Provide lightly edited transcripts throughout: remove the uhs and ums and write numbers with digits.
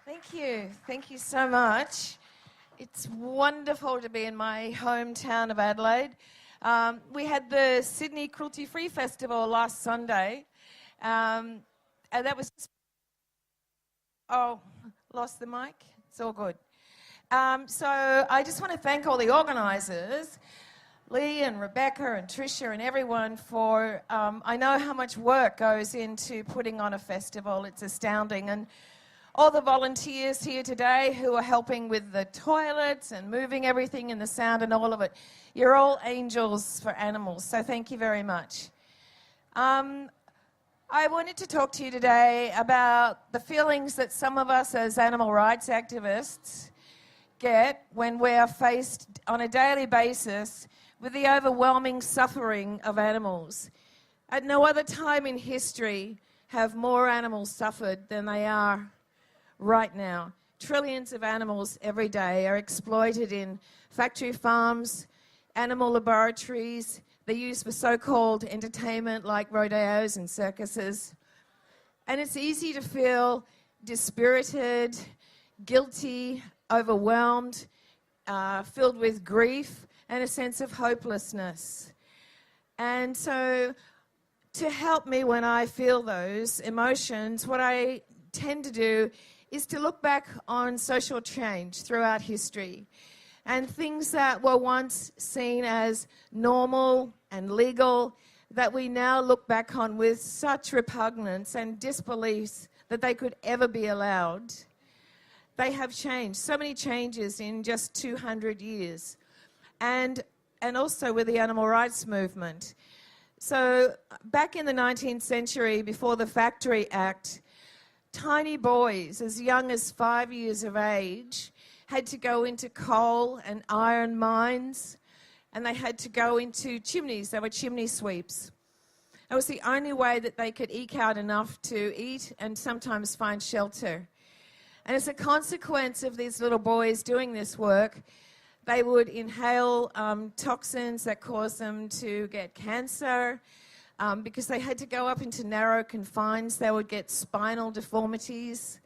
Thank you. Thank you so much. It's wonderful to be in my hometown of Adelaide. We had the Sydney Cruelty Free Festival last Sunday, and that was... Oh, lost the mic? It's all good. So I just want to thank all the organisers, Lee and Rebecca and Tricia and everyone for... I know how much work goes into putting on a festival. It's astounding. And all the volunteers here today who are helping with the toilets and moving everything and the sound and all of it. You're all angels for animals, so thank you very much. I wanted to talk to you today about the feelings that some of us as animal rights activists get when we are faced on a daily basis with the overwhelming suffering of animals. At no other time in history have more animals suffered than they are right now. Trillions of animals every day are exploited in factory farms, animal laboratories. They're used for so-called entertainment like rodeos and circuses. And it's easy to feel dispirited, guilty, overwhelmed, filled with grief and a sense of hopelessness. And so to help me when I feel those emotions, what I tend to do is to look back on social change throughout history and things that were once seen as normal and legal that we now look back on with such repugnance and disbelief that they could ever be allowed. They have changed, so many changes in just 200 years, and also with the animal rights movement. So back in the 19th century, before the Factory Act, tiny boys as young as 5 years of age had to go into coal and iron mines, and they had to go into chimneys. They were chimney sweeps. It was the only way that they could eke out enough to eat and sometimes find shelter. And as a consequence of these little boys doing this work, they would inhale toxins that caused them to get cancer. Because they had to go up into narrow confines, they would get spinal deformities.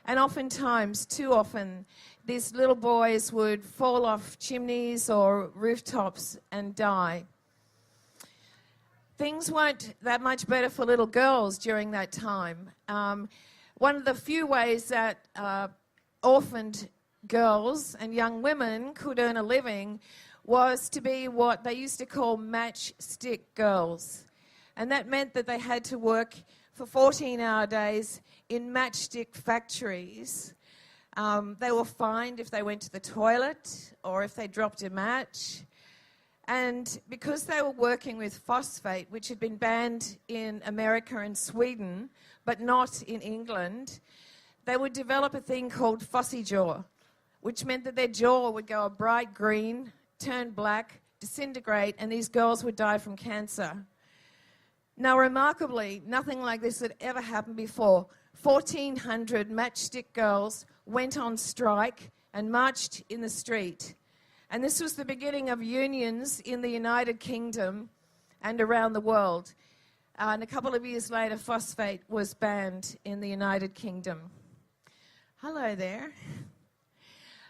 And oftentimes, too often, these little boys would fall off chimneys or rooftops and die. Things weren't that much better for little girls during that time. One of the few ways that orphaned girls and young women could earn a living was to be what they used to call matchstick girls. And that meant that they had to work for 14-hour days in matchstick factories. They were fined if they went to the toilet or if they dropped a match. And because they were working with phosphate, which had been banned in America and Sweden, but not in England, they would develop a thing called phossy jaw, which meant that their jaw would go a bright green, turn black, disintegrate, and these girls would die from cancer. Now, remarkably, nothing like this had ever happened before. 1,400 matchstick girls went on strike and marched in the street. And this was the beginning of unions in the United Kingdom and around the world. And a couple of years later, phosphate was banned in the United Kingdom. Hello there.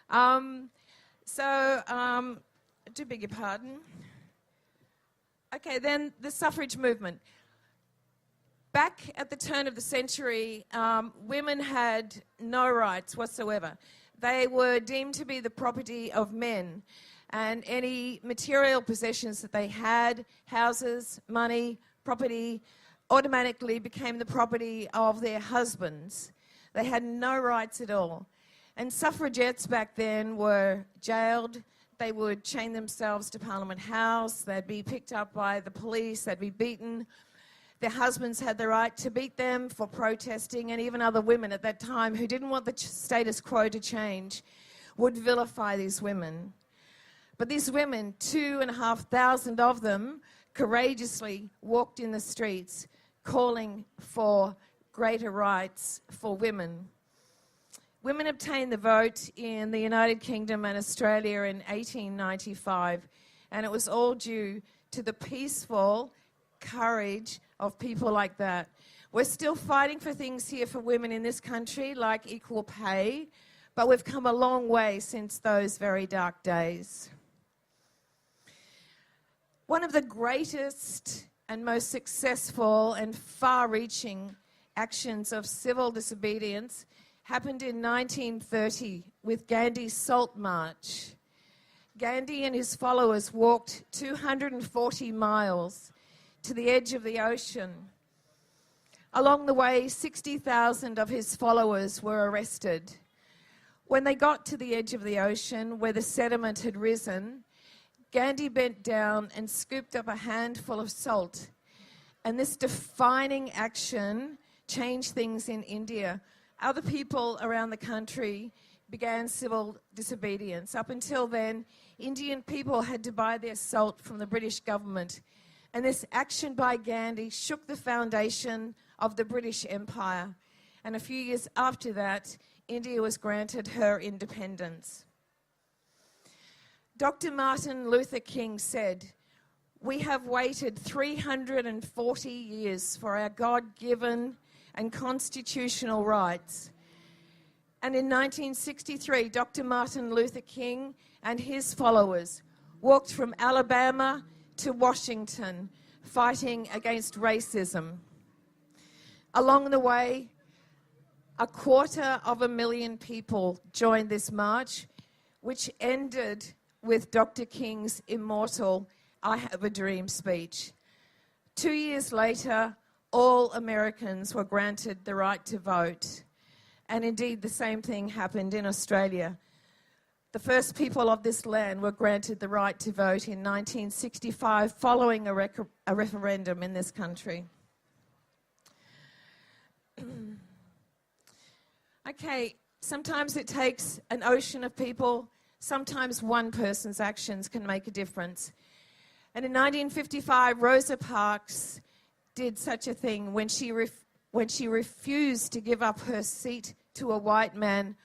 I do beg your pardon. Okay, then the suffrage movement. Back at the turn of the century, women had no rights whatsoever. They were deemed to be the property of men, and any material possessions that they had, houses, money, property, automatically became the property of their husbands. They had no rights at all. And suffragettes back then were jailed. They would chain themselves to Parliament House. They'd be picked up by the police. They'd be beaten. Their husbands had the right to beat them for protesting, and even other women at that time who didn't want the status quo to change would vilify these women. But these women, 2,500 of them, courageously walked in the streets calling for greater rights for women. Women obtained the vote in the United Kingdom and Australia in 1895, and it was all due to the peaceful courage of people like that. We're still fighting for things here for women in this country, like equal pay, but we've come a long way since those very dark days. One of the greatest and most successful and far-reaching actions of civil disobedience happened in 1930 with Gandhi's Salt March. Gandhi and his followers walked 240 miles to the edge of the ocean. Along the way, 60,000 of his followers were arrested. When they got to the edge of the ocean, where the sediment had risen, Gandhi bent down and scooped up a handful of salt. And this defining action changed things in India. Other people around the country began civil disobedience. Up until then, Indian people had to buy their salt from the British government. And this action by Gandhi shook the foundation of the British Empire. And a few years after that, India was granted her independence. Dr. Martin Luther King said, "We have waited 340 years for our God-given and constitutional rights." And in 1963, Dr. Martin Luther King and his followers walked from Alabama to Washington, fighting against racism. Along the way, 250,000 people joined this march, which ended with Dr. King's immortal "I Have a Dream" speech. 2 years later, all Americans were granted the right to vote. And indeed, the same thing happened in Australia. The first people of this land were granted the right to vote in 1965, following a referendum in this country. Okay, sometimes it takes an ocean of people. Sometimes one person's actions can make a difference. And in 1955, Rosa Parks did such a thing when she refused to give up her seat to a white man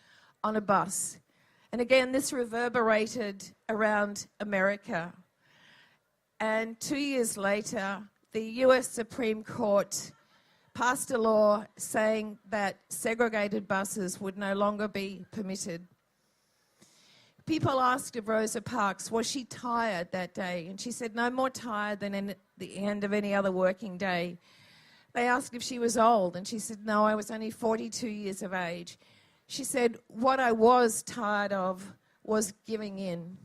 on a bus. And again, this reverberated around America. And 2 years later, the US Supreme Court passed a law saying that segregated buses would no longer be permitted. People asked of Rosa Parks, was she tired that day? And she said, no more tired than at the end of any other working day. They asked if she was old, and she said, no, I was only 42 years of age. She said, what I was tired of was giving in.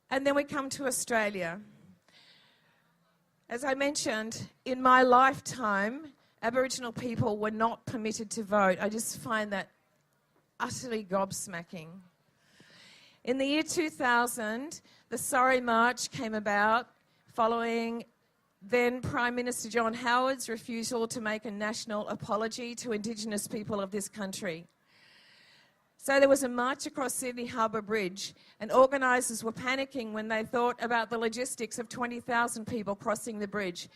And then we come to Australia. As I mentioned, in my lifetime, Aboriginal people were not permitted to vote. I just find that utterly gobsmacking. In the year 2000, the Sorry March came about following then Prime Minister John Howard's refusal to make a national apology to Indigenous people of this country. So there was a march across Sydney Harbour Bridge, and organisers were panicking when they thought about the logistics of 20,000 people crossing the bridge.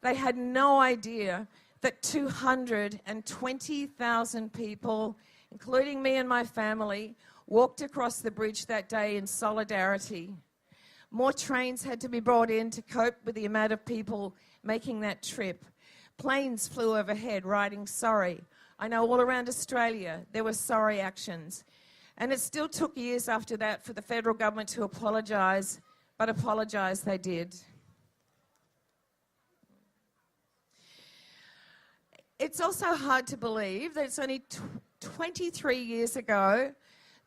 They had no idea that 220,000 people, including me and my family, walked across the bridge that day in solidarity. More trains had to be brought in to cope with the amount of people making that trip. Planes flew overhead writing sorry. I know all around Australia there were sorry actions. And it still took years after that for the federal government to apologise, but apologise they did. It's also hard to believe that it's only 23 years ago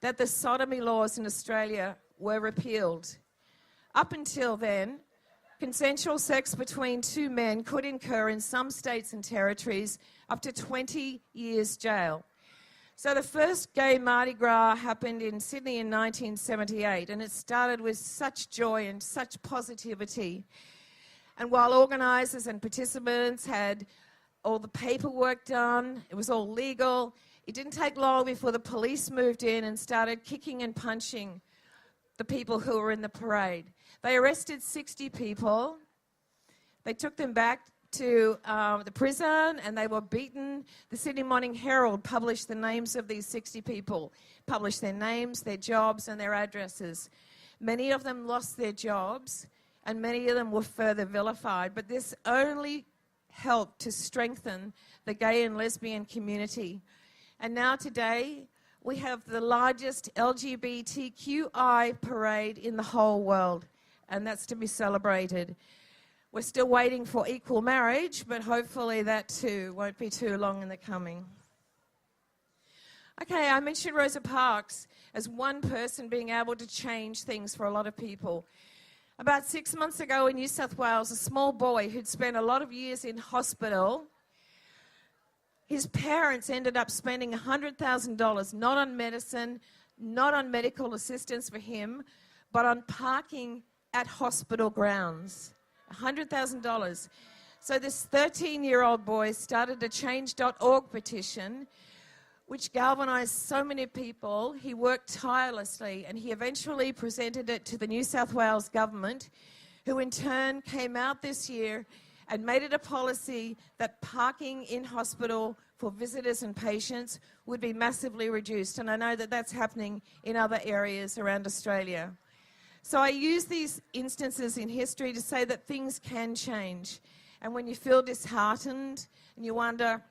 that the sodomy laws in Australia were repealed. Up until then, consensual sex between two men could incur in some states and territories up to 20 years jail. So the first gay Mardi Gras happened in Sydney in 1978, and it started with such joy and such positivity. And while organisers and participants had all the paperwork done, it was all legal, it didn't take long before the police moved in and started kicking and punching the people who were in the parade. They arrested 60 people. They took them back to the prison and they were beaten. The Sydney Morning Herald published the names of these 60 people, published their names, their jobs and their addresses. Many of them lost their jobs and many of them were further vilified. But this only helped to strengthen the gay and lesbian community. And now today, we have the largest LGBTQI parade in the whole world, and that's to be celebrated. We're still waiting for equal marriage, but hopefully that too won't be too long in the coming. Okay, I mentioned Rosa Parks as one person being able to change things for a lot of people. About 6 months ago in New South Wales, a small boy who'd spent a lot of years in hospital, his parents ended up spending $100,000, not on medicine, not on medical assistance for him, but on parking at hospital grounds. $100,000. So this 13-year-old boy started a change.org petition, which galvanised so many people. He worked tirelessly, and he eventually presented it to the New South Wales government, who in turn came out this year and made it a policy that parking in hospital for visitors and patients would be massively reduced. And I know that that's happening in other areas around Australia. So I use these instances in history to say that things can change. And when you feel disheartened and you wonder,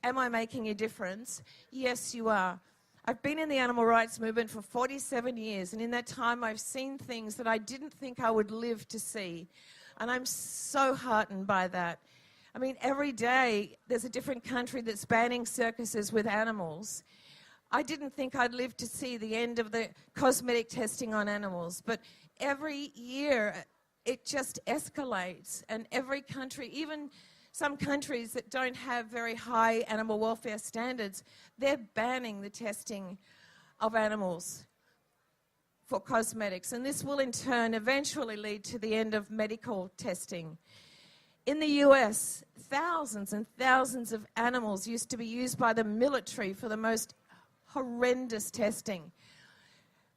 am I making a difference? Yes, you are. I've been in the animal rights movement for 47 years, and in that time I've seen things that I didn't think I would live to see. And I'm so heartened by that. I mean, every day there's a different country that's banning circuses with animals. I didn't think I'd live to see the end of the cosmetic testing on animals, but every year it just escalates, and every country, even some countries that don't have very high animal welfare standards, they're banning the testing of animals for cosmetics, and this will in turn eventually lead to the end of medical testing. In the US, thousands and thousands of animals used to be used by the military for the most horrendous testing.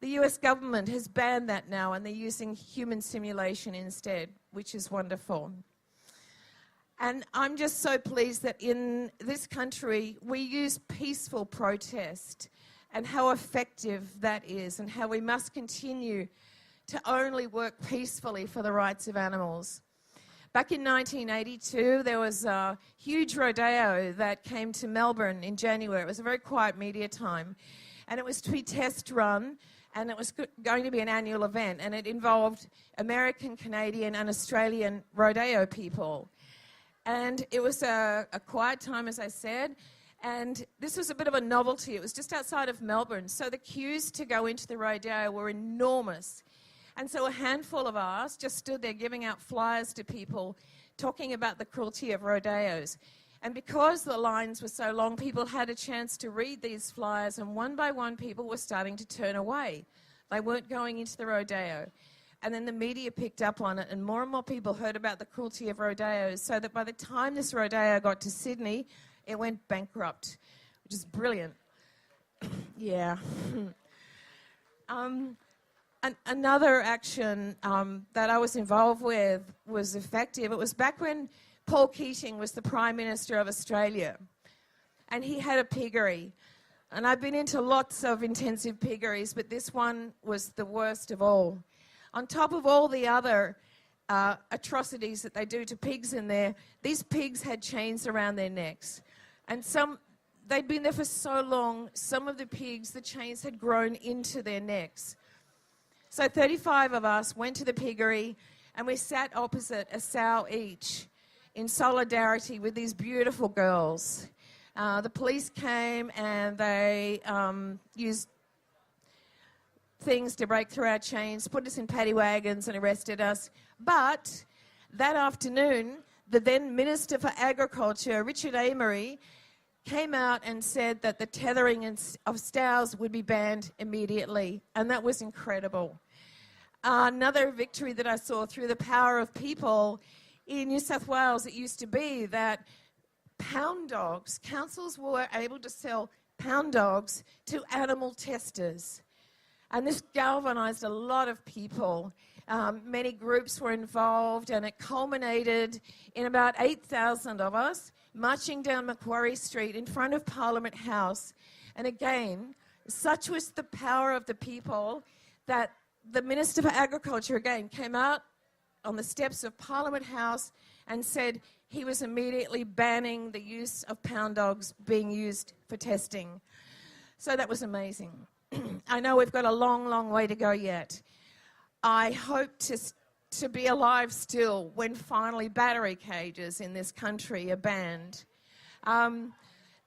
The US government has banned that now, and they're using human simulation instead, which is wonderful. And I'm just so pleased that in this country we use peaceful protest, and how effective that is, and how we must continue to only work peacefully for the rights of animals. Back in 1982, there was a huge rodeo that came to Melbourne in January. It was a very quiet media time, and it was to be test run, and it was going to be an annual event, and it involved American, Canadian, and Australian rodeo people. And it was a quiet time, as I said, and this was a bit of a novelty. It was just outside of Melbourne, so the queues to go into the rodeo were enormous. And so a handful of us just stood there giving out flyers to people, talking about the cruelty of rodeos. And because the lines were so long, people had a chance to read these flyers, and one by one people were starting to turn away. They weren't going into the rodeo. And then the media picked up on it, and more people heard about the cruelty of rodeos, so that by the time this rodeo got to Sydney, it went bankrupt, which is brilliant. Yeah. Another action that I was involved with was effective. It was back when Paul Keating was the Prime Minister of Australia, and he had a piggery. And I've been into lots of intensive piggeries, but this one was the worst of all. On top of all the other atrocities that they do to pigs in there, these pigs had chains around their necks. And they'd been there for so long, some of the pigs, the chains had grown into their necks. So 35 of us went to the piggery, and we sat opposite a sow each in solidarity with these beautiful girls. The police came, and they used things to break through our chains, put us in paddy wagons and arrested us. But that afternoon, the then Minister for Agriculture, Richard Amery, came out and said that the tethering of sows would be banned immediately, and that was incredible. Another victory that I saw through the power of people in New South Wales, it used to be that pound dogs, councils were able to sell pound dogs to animal testers. And this galvanised a lot of people. Many groups were involved, and it culminated in about 8,000 of us marching down Macquarie Street in front of Parliament House. And again, such was the power of the people that the Minister for Agriculture again came out on the steps of Parliament House and said he was immediately banning the use of pound dogs being used for testing. So that was amazing. I know we've got a long, long way to go yet. I hope to be alive still when finally battery cages in this country are banned.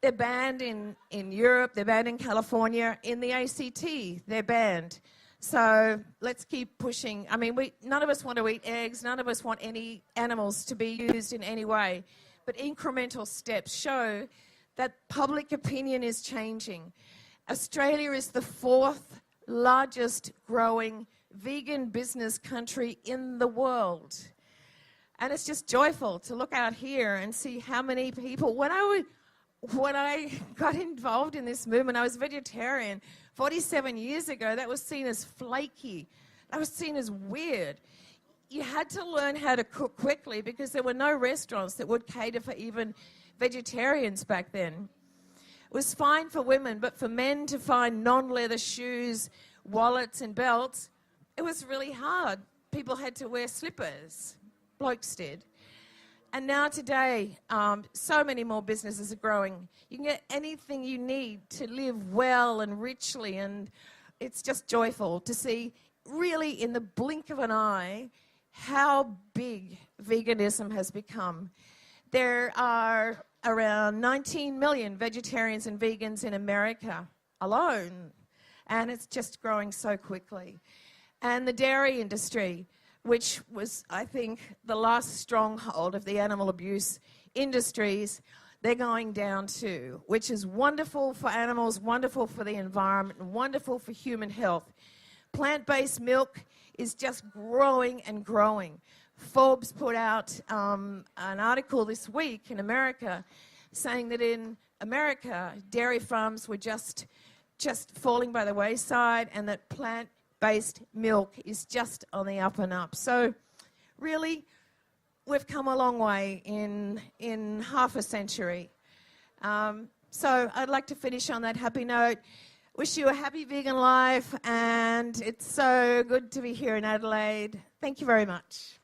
They're banned in Europe, they're banned in California, in the ACT, they're banned. So let's keep pushing. I mean, none of us want to eat eggs, none of us want any animals to be used in any way, but incremental steps show that public opinion is changing. Australia is the 4th largest growing vegan business country in the world. And it's just joyful to look out here and see how many people, when I got involved in this movement, I was vegetarian 47 years ago. That was seen as flaky. That was seen as weird. You had to learn how to cook quickly because there were no restaurants that would cater for even vegetarians back then. It was fine for women, but for men to find non-leather shoes, wallets and belts, it was really hard. People had to wear slippers. Blokes did. And now today, so many more businesses are growing. You can get anything you need to live well and richly, and it's just joyful to see, really in the blink of an eye, how big veganism has become. There are around 19 million vegetarians and vegans in America alone, and it's just growing so quickly. And the dairy industry, which was, I think, the last stronghold of the animal abuse industries, they're going down too, which is wonderful for animals, wonderful for the environment, and wonderful for human health. Plant-based milk is just growing and growing. Forbes put out an article this week in America saying that in America, dairy farms were just falling by the wayside, and that plant-based milk is just on the up and up. So really, we've come a long way in half a century. So I'd like to finish on that happy note. Wish you a happy vegan life, and it's so good to be here in Adelaide. Thank you very much.